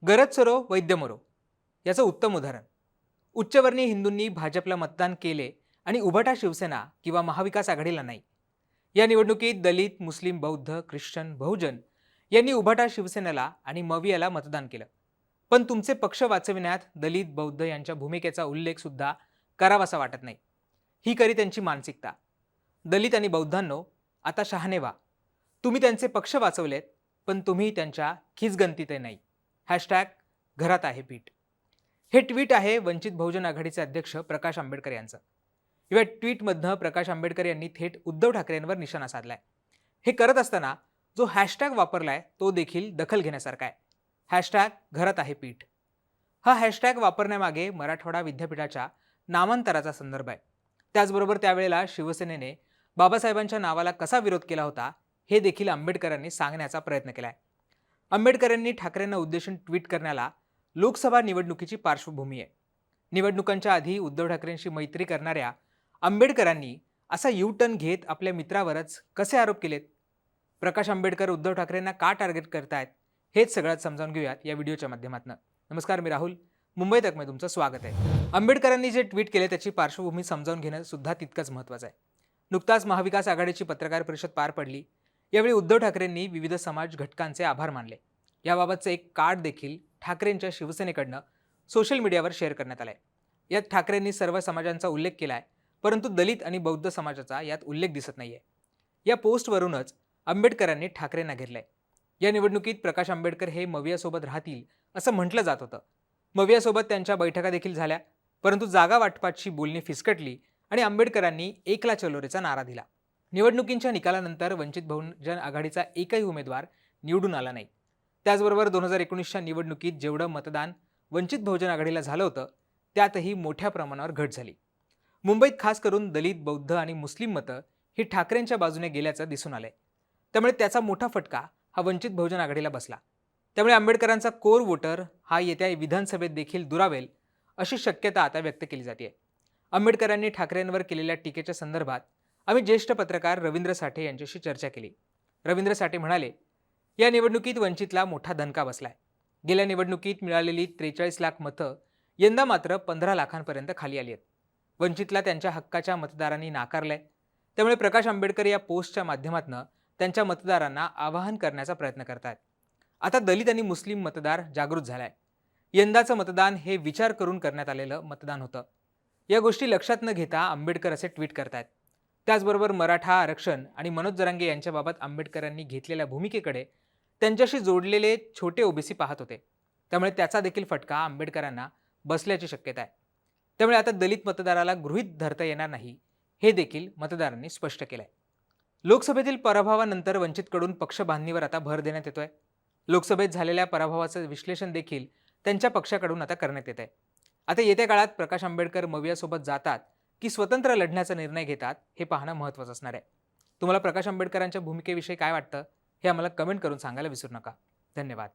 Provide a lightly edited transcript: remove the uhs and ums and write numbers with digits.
गरज सरो वैद्य मरो याचं उत्तम उदाहरण. उच्चवर्णीय हिंदूंनी भाजपला मतदान केले आणि उभाटा शिवसेना किंवा महाविकास आघाडीला नाही. या निवडणुकीत दलित, मुस्लिम, बौद्ध, ख्रिश्चन, बहुजन यांनी उभाटा शिवसेनेला आणि मवियाला मतदान केलं. पण तुमचे पक्ष वाचविण्यात दलित, बौद्ध यांच्या भूमिकेचा उल्लेख सुद्धा करावासा वाटत नाही. ही खरी त्यांची मानसिकता. दलित आणि बौद्धांनो, आता शहाणे व्हा. तुम्ही त्यांचे पक्ष वाचवलेत, पण तुम्ही त्यांच्या खिचगंतीत नाही. हॅशटॅग घरात आहे पीठ. हे ट्विट आहे वंचित बहुजन आघाडीचे अध्यक्ष प्रकाश आंबेडकर यांचं. या ट्विटमधनं प्रकाश आंबेडकर यांनी थेट उद्धव ठाकरेंवर निशाणा साधलाय. हे करत असताना जो हॅशटॅग वापरलाय तो देखील दखल घेण्यासारखा आहे. हॅशटॅग घरात आहे पीठ. हा हॅशटॅग वापरण्यामागे मराठवाडा विद्यापीठाच्या नामांतराचा संदर्भ आहे. त्याचबरोबर त्यावेळेला शिवसेनेने बाबासाहेबांच्या नावाला कसा विरोध केला होता हे देखील आंबेडकरांनी सांगण्याचा प्रयत्न केलाय. आंबेडकरांनी ठाकरेंना उद्देशून ट्विट करण्याला लोकसभा निवडणुकीची पार्श्वभूमी आहे. निवडणुकांच्या आधी उद्धव ठाकरेंशी मैत्री करणाऱ्या आंबेडकरांनी असा यू टर्न घेत आपल्या मित्रावरच कसे आरोप केलेत? प्रकाश आंबेडकर उद्धव ठाकरेंना का टार्गेट करतायत हेच सगळ्यात समजावून घेऊयात या व्हिडिओच्या माध्यमातून. नमस्कार, मी राहुल. मुंबई तकमध्ये तुमचं स्वागत आहे. आंबेडकरांनी जे ट्विट केले त्याची पार्श्वभूमी समजावून घेणं सुद्धा तितकंच महत्त्वाचं आहे. नुकताच महाविकास आघाडीची पत्रकार परिषद पार पडली. यावेळी उद्धव ठाकरेंनी विविध समाज घटकांचे आभार मानले. याबाबतचं एक कार्ड देखील ठाकरेंच्या शिवसेनेकडनं सोशल मीडियावर शेअर करण्यात आलंय. यात ठाकरेंनी सर्व समाजांचा उल्लेख केलाय, परंतु दलित आणि बौद्ध समाजाचा यात उल्लेख दिसत नाहीये. या पोस्टवरूनच आंबेडकरांनी ठाकरेंना घेरलंय. या निवडणुकीत प्रकाश आंबेडकर हे मवियासोबत राहतील असं म्हटलं जात होतं. मवियासोबत त्यांच्या बैठका देखील झाल्या, परंतु जागा वाटपाची बोलणी फिसकटली आणि आंबेडकरांनी एकला चलोरेचा नारा दिला. निवडणुकींच्या निकालानंतर वंचित बहुजन आघाडीचा एकही उमेदवार निवडून आला नाही. त्याचबरोबर 2019च्या निवडणुकीत जेवढं मतदान वंचित बहुजन आघाडीला झालं होतं त्यातही मोठ्या प्रमाणावर घट झाली. मुंबईत खास करून दलित, बौद्ध आणि मुस्लिम मतं ही ठाकरेंच्या बाजूने गेल्याचं दिसून आलंय. त्यामुळे त्याचा मोठा फटका हा वंचित बहुजन आघाडीला बसला. त्यामुळे आंबेडकरांचा कोर वोटर हा येत्या विधानसभेत देखील दुरावेल अशी शक्यता आता व्यक्त केली जाते. आंबेडकरांनी ठाकरेंवर केलेल्या टीकेच्या संदर्भात आम्ही ज्येष्ठ पत्रकार रवींद्र साठे यांच्याशी चर्चा केली. रवींद्र साठे म्हणाले, या निवडणुकीत वंचितला मोठा दणका बसलाय. गेल्या निवडणुकीत मिळालेली 43 लाख मतं यंदा मात्र 15 लाखांपर्यंत खाली आली आहेत. वंचितला त्यांच्या हक्काच्या मतदारांनी नाकारलंय. त्यामुळे प्रकाश आंबेडकर या पोस्टच्या माध्यमातून त्यांच्या मतदारांना आवाहन करण्याचा प्रयत्न करतात. आता दलित आणि मुस्लिम मतदार जागृत झालाय. यंदाचं मतदान हे विचार करून करण्यात आलेलं मतदान होतं. या गोष्टी लक्षात न घेता आंबेडकर असे ट्विट करतायत. त्याचबरोबर मराठा आरक्षण आणि मनोज जरांगे यांच्याबाबत आंबेडकरांनी घेतलेल्या भूमिकेकडे त्यांच्याशी जोडलेले छोटे ओबीसी पाहत होते. त्यामुळे त्याचा देखील फटका आंबेडकरांना बसल्याची शक्यता आहे. त्यामुळे आता दलित मतदाराला गृहीत धरता येणार नाही हे देखील मतदारांनी स्पष्ट केलंय. लोकसभेतील पराभवानंतर वंचितकडून पक्षबांधणीवर आता भर देण्यात येतोय. लोकसभेत झालेल्या पराभवाचं विश्लेषण देखील त्यांच्या पक्षाकडून आता करण्यात येत आहे. आता येत्या काळात प्रकाश आंबेडकर मवियासोबत जातात की स्वतंत्र लढण्याचा निर्णय घेतात हे पाहणं महत्त्वाचं असणार आहे. तुम्हाला प्रकाश आंबेडकरांच्या भूमिकेविषयी काय वाटतं हे आम्हाला कमेंट करून सांगायला विसरू नका. धन्यवाद.